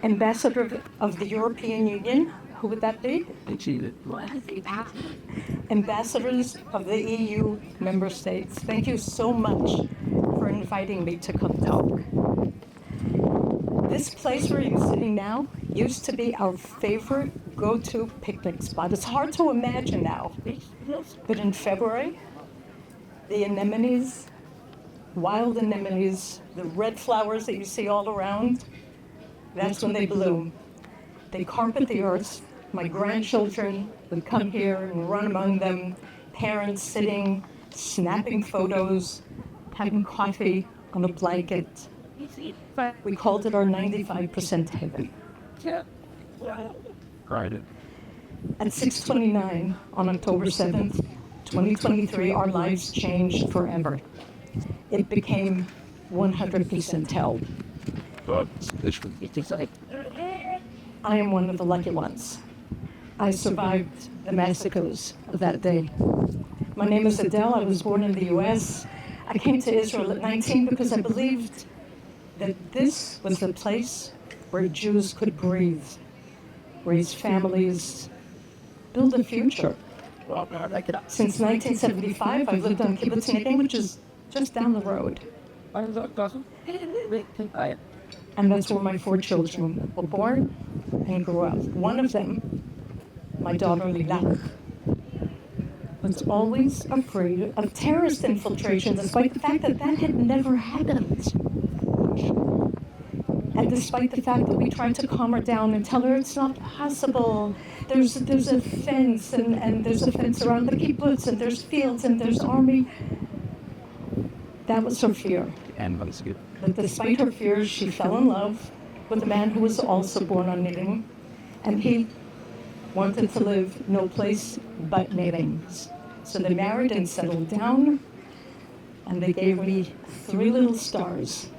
Ambassador of the European Union, who would that be? Ambassadors of the EU member states, thank you so much for inviting me to come talk. This place where you're sitting now used to be our favorite go-to picnic spot. It's hard to imagine now, but in February, the anemones, wild anemones, the red flowers that you see all around, that's when they bloom. They carpet the earth. My grandchildren would come here and run among them, parents sitting, snapping photos, having coffee on a blanket. We called it our 95% heaven. Right. At 6:29 on October 7th, 2023, our lives changed forever. It became 100% hell. But I am one of the lucky ones. I survived the massacres of that day. My name is Adele. I was born in the US. I came to Israel at 19 because I believed that this was the place where Jews could breathe, raise families, build a future. Since 1975, I've lived on Kibbutz Negin, which is just down the road. And that's where my 4 children were born and grew up. One of them, my daughter Lilach, was always afraid of terrorist infiltration, despite the fact that that had never happened. And despite the fact that we tried to calm her down and tell her it's not possible. There's a fence, and there's a fence around the kibbutz, and there's fields, and there's army. That was her fear. and that's good. But despite her fears, she fell in love with a man who was also born on Niding, and he wanted to live no place but Niding. So they married and settled down, and they gave me 3 little stars.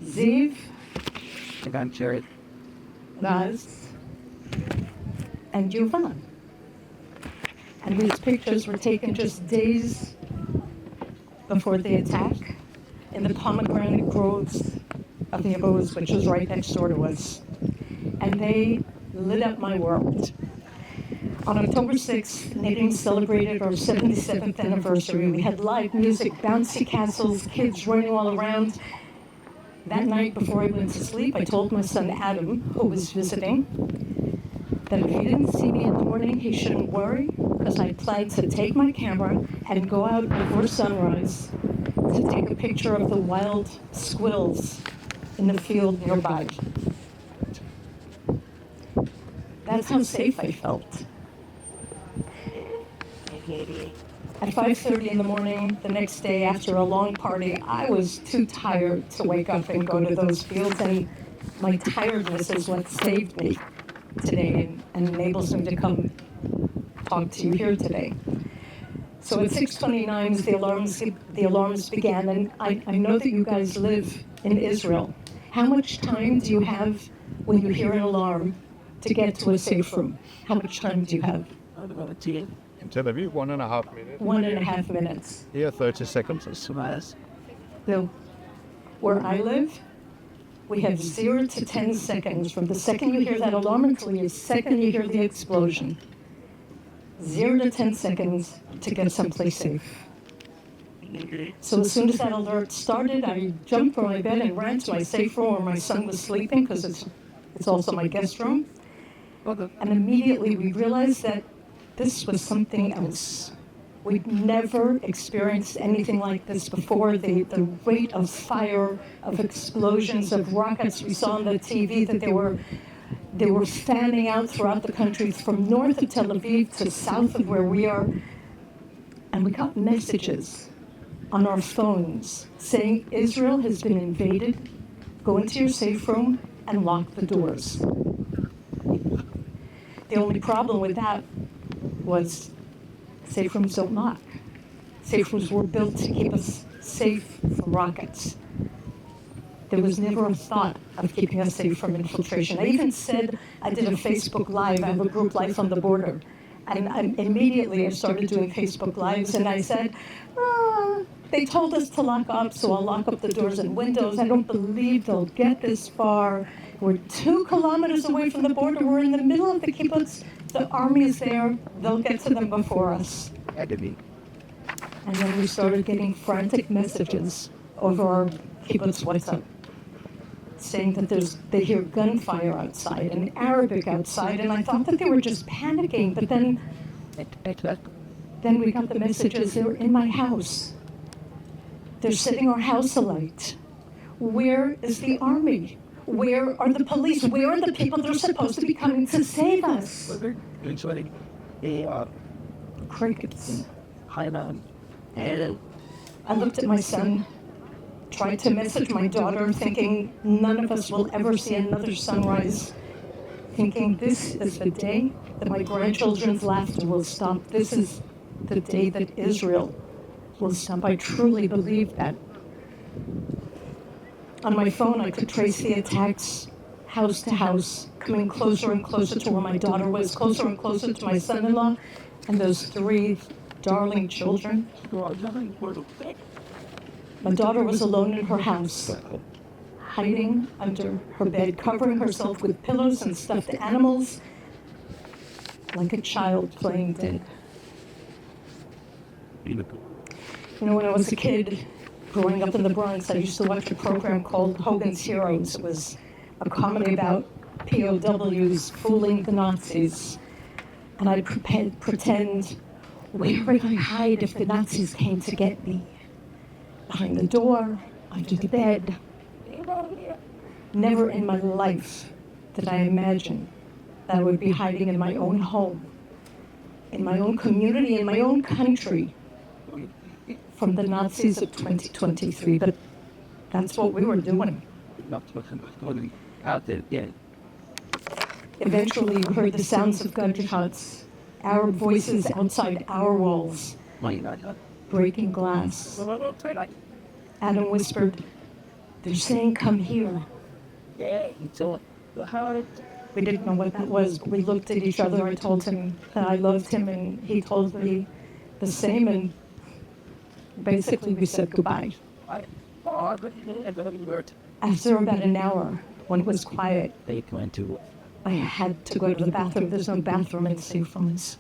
Ziv, I got Jared. Raz, and Yuvan. And these pictures were taken just days before the attack in the pomegranate groves of Yabuz, which was right next door to us. And they lit up my world. On October 6th, Niding celebrated our 77th anniversary. We had live music, bouncy castles, kids running all around. That night before I went to sleep, I told my son Adam, who was visiting, that if he didn't see me in the morning, he shouldn't worry, because I planned to take my camera and go out before sunrise to take a picture of the wild squirrels in the field nearby. That's how safe I felt. At 5:30 in the morning, the next day after a long party, I was too tired to wake up and go to those fields, and my tiredness is what saved me today and enables me to come talk to you here today. So at 6:29, the alarms began, and I know that you guys live in Israel. How much time do you have when you hear an alarm to get to a safe room? How much time do you have? In Tel Aviv, 1.5 minutes. 1.5 minutes. Here, 30 seconds. So where I live, we have 0 to 10 seconds from the second you hear that alarm until the second you hear the explosion. 0 to 10 seconds to get someplace safe. So as soon as that alert started, I jumped from my bed and ran to my safe room where my son was sleeping, because it's also my guest room. And immediately we realized that this was something else. We'd never experienced anything like this before. The rate of fire, of explosions, of rockets. We saw on the TV that they were fanning out throughout the country from north of Tel Aviv to south of where we are. And we got messages on our phones saying Israel has been invaded. Go into your safe room and lock the doors. The only problem with that was safe rooms don't lock. Safe rooms were built to keep us safe from rockets. There was never a thought of keeping us safe from infiltration. I even said I did a Facebook Live. I have a group, Life on the Border. And immediately I started doing Facebook Lives, and I said, they told us to lock up, so I'll lock up the doors and windows. I don't believe they'll get this far. We're 2 kilometers away from the border. We're in the middle of the kibbutz. The army is there. They'll get to them before us. Enemy. And then we started getting frantic messages over our kibbutz WhatsApp saying that they hear gunfire outside and Arabic outside, and I thought that they were just panicking, but then we got the messages, they were in my house. They're setting our house alight. Where is the army? Where are the police? Where are the people that are supposed to be coming to save us? Crickets. I looked at my son, tried to message my daughter, thinking none of us will ever see another sunrise, thinking this is the day that my grandchildren's laughter will stop. This is the day that Israel will stop. I truly believe that. On my phone, I could trace the attacks house to house, coming closer and closer to where my daughter was, closer and closer to my son-in-law, and those 3 darling children. My daughter was alone in her house, hiding under her bed, covering herself with pillows and stuffed animals, like a child playing dead. You know, when I was a kid, growing up in the Bronx, I used to watch a program called Hogan's Heroes. It was a comedy about POWs fooling the Nazis. And I'd pretend, where would I hide if the Nazis came to get me? Behind the door, under the bed. Never in my life did I imagine that I would be hiding in my own home, in my own community, in my own country, from the Nazis of 2023. But that's what we were doing. Eventually, we heard the sounds of gunshots, our voices outside our walls, breaking glass. Adam whispered, "They're saying come here." We didn't know what that was, but we looked at each other. I told him that I loved him, and he told me the same, and basically we said goodbye. After about an hour, when it was quiet, I had to go to the bathroom. There's no bathroom in safe rooms.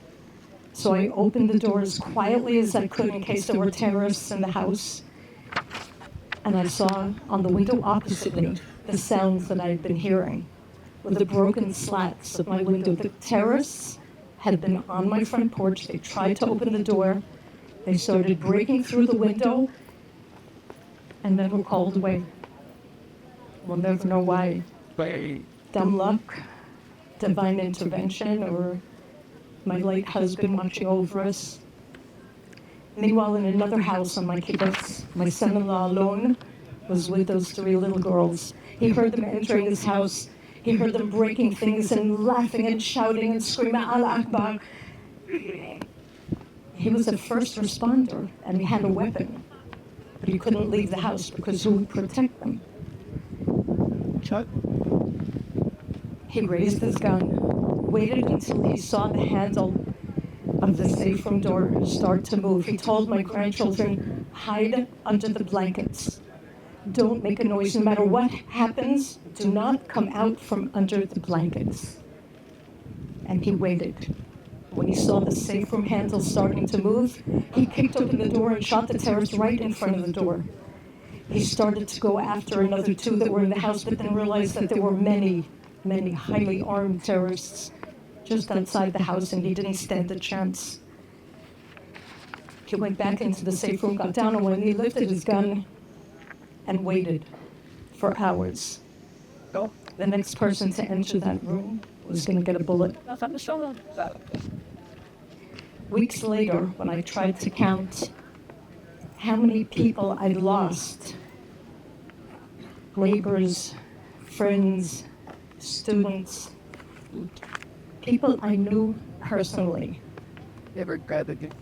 So I opened the door as quietly as I could in case there were terrorists in the house. And I saw on the window opposite me the sounds that I had been hearing with the broken slats of my window. The terrorists had been on my front porch. They tried to open the door. They started breaking through the window and then were called away. We'll never know why. Dumb luck, divine intervention, or my late husband watching over us. Meanwhile, in another house on my kibbutz, my son-in-law alone was with those 3 little girls. He heard them entering his house. He heard them breaking things and laughing and shouting and screaming, Allah Akbar. He was a first responder and he had a weapon, but he couldn't leave the house because who would protect them? He raised his gun, waited until he saw the handle of the safe room door start to move. He told my grandchildren, hide under the blankets. Don't make a noise. No matter what happens, do not come out from under the blankets. And he waited. When he saw the safe room handle starting to move, he kicked open the door and shot the terrorists right in front of the door. He started to go after another 2 that were in the house, but then realized that there were many, many highly armed terrorists just outside the house, and he didn't stand a chance. He went back into the safe room, got down, and when he lifted his gun and waited for hours, the next person to enter that room was going to get a bullet. Weeks later, when I tried to count how many people I'd lost, neighbors, friends, students, people I knew personally. Never grab again.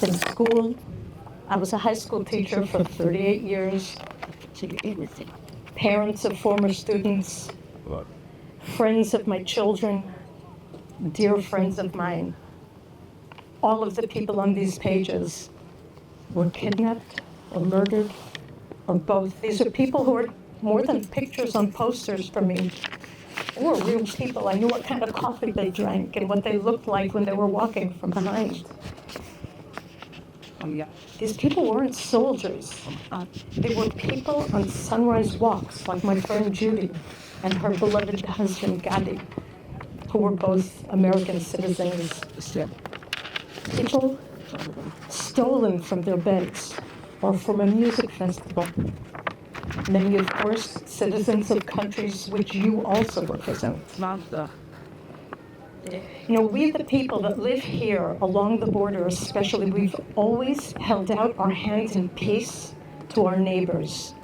In school, I was a high school teacher for 38 years. Parents of former students, friends of my children, dear friends of mine, all of the people on these pages were kidnapped or murdered or both. These are people who are more than pictures on posters for me, or real people. I knew what kind of coffee they drank and what they looked like when they were walking from behind. These people weren't soldiers. They were people on sunrise walks, like my friend Judy and her beloved husband Gadi, who were both American citizens. People stolen from their beds or from a music festival. Many, of course, citizens of countries which you also represent. You know, we the people that live here along the border especially, we've always held out our hands in peace to our neighbors,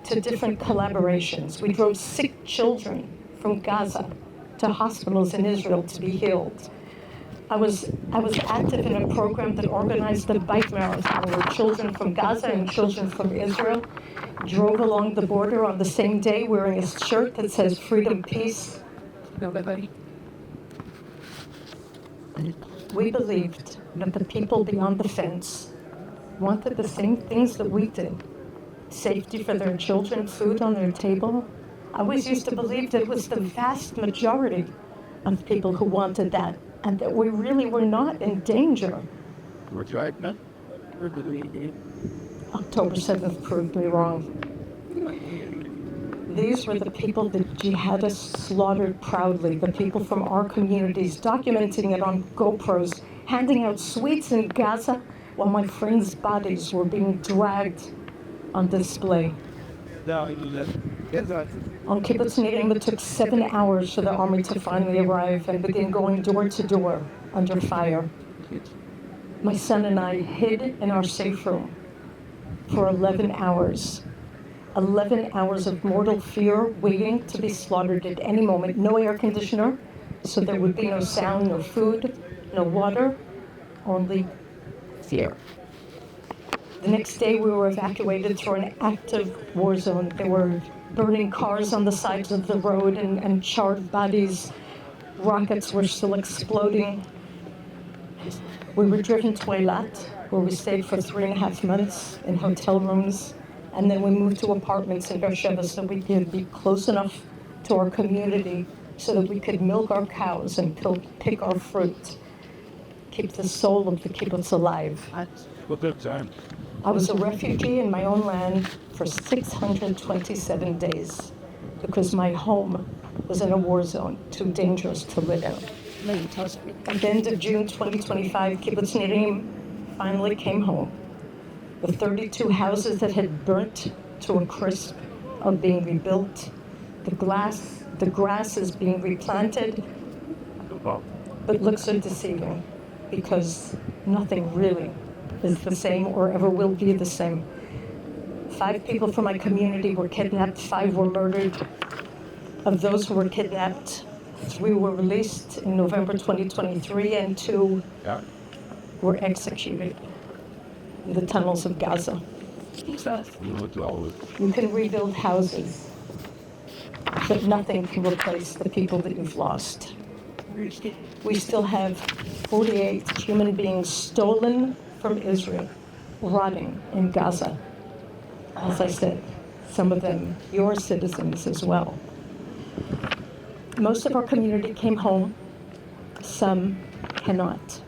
to different collaborations. We drove sick children from Gaza to hospitals in Israel to be healed. I was active in a program that organized the bike marathon where children from Gaza and children from Israel drove along the border on the same day wearing a shirt that says freedom, peace. We believed that the people beyond the fence wanted the same things that we did. Safety for their children, food on their table. I always used to believe that it was the vast majority of people who wanted that, and that we really were not in danger. October 7th proved me wrong. These were the people that jihadists slaughtered proudly, the people from our communities, documenting it on GoPros, handing out sweets in Gaza while my friends' bodies were being dragged on display. On Kibbutz Neidim, it took 7 hours for the army to finally arrive and begin going door to door under fire. My son and I hid in our safe room for 11 hours. 11 hours of mortal fear, waiting to be slaughtered at any moment. No air conditioner, so there would be no sound, no food, no water, only fear. The next day, we were evacuated through an active war zone. There were burning cars on the sides of the road and charred bodies. Rockets were still exploding. We were driven to Eilat, where we stayed for 3.5 months in hotel rooms. And then we moved to apartments in Beersheba so we could be close enough to our community so that we could milk our cows and pick our fruit, keep the soul of the kibbutz alive. I was a refugee in my own land for 627 days because my home was in a war zone, too dangerous to live in. At the end of June 2025, Kibbutz Neidim finally came home. The 32 houses that had burnt to a crisp are being rebuilt. The grass is being replanted, but looks are deceiving because nothing really is the same or ever will be the same. 5 people from my community were kidnapped, 5 were murdered. Of those who were kidnapped, 3 were released in November 2023 and 2 were executed in the tunnels of Gaza. You can rebuild houses, but nothing can replace the people that you've lost. We still have 48 human beings stolen from Israel, rotting in Gaza. As I said, some of them your citizens as well. Most of our community came home. Some cannot.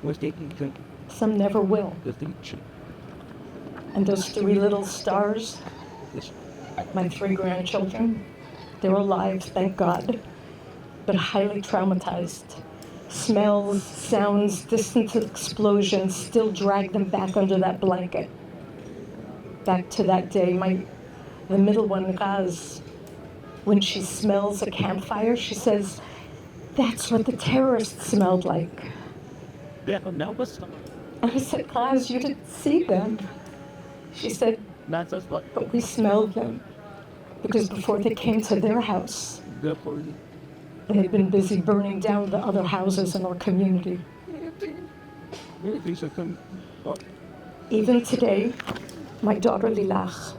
Some never will. And those 3 little stars, my 3 grandchildren, they're alive, thank God, but highly traumatized. Smells, sounds, distant explosions still drag them back under that blanket. Back to that day, the middle one, Raz, when she smells a campfire, she says, "That's what the terrorists smelled like." And I said, "Raz, you didn't see them." She said, "But we smelled them because before they came to their house, they had been busy burning down the other houses in our community." Even today, my daughter Lilach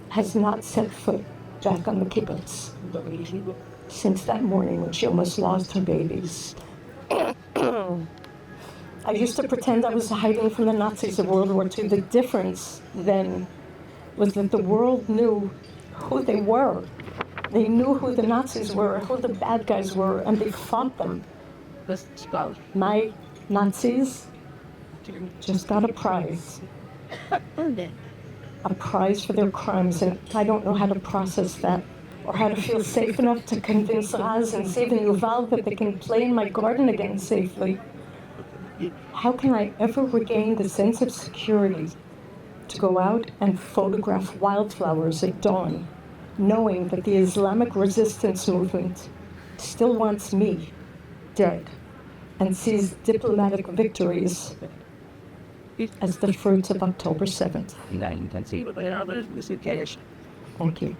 has not set foot back on the kibbutz since that morning when she almost lost her babies. I used to pretend I was hiding from the Nazis of World War II. The difference then was that the world knew who they were. They knew who the Nazis were, who the bad guys were, and they fought them. Let's go. My Nazis just got a prize. A prize for their crimes, and I don't know how to process that or how to feel safe enough to convince Raz and Steve and Yuval that they can play in my garden again safely. How can I ever regain the sense of security to go out and photograph wildflowers at dawn, knowing that the Islamic resistance movement still wants me dead and sees diplomatic victories as the fruits of October 7th? Thank you.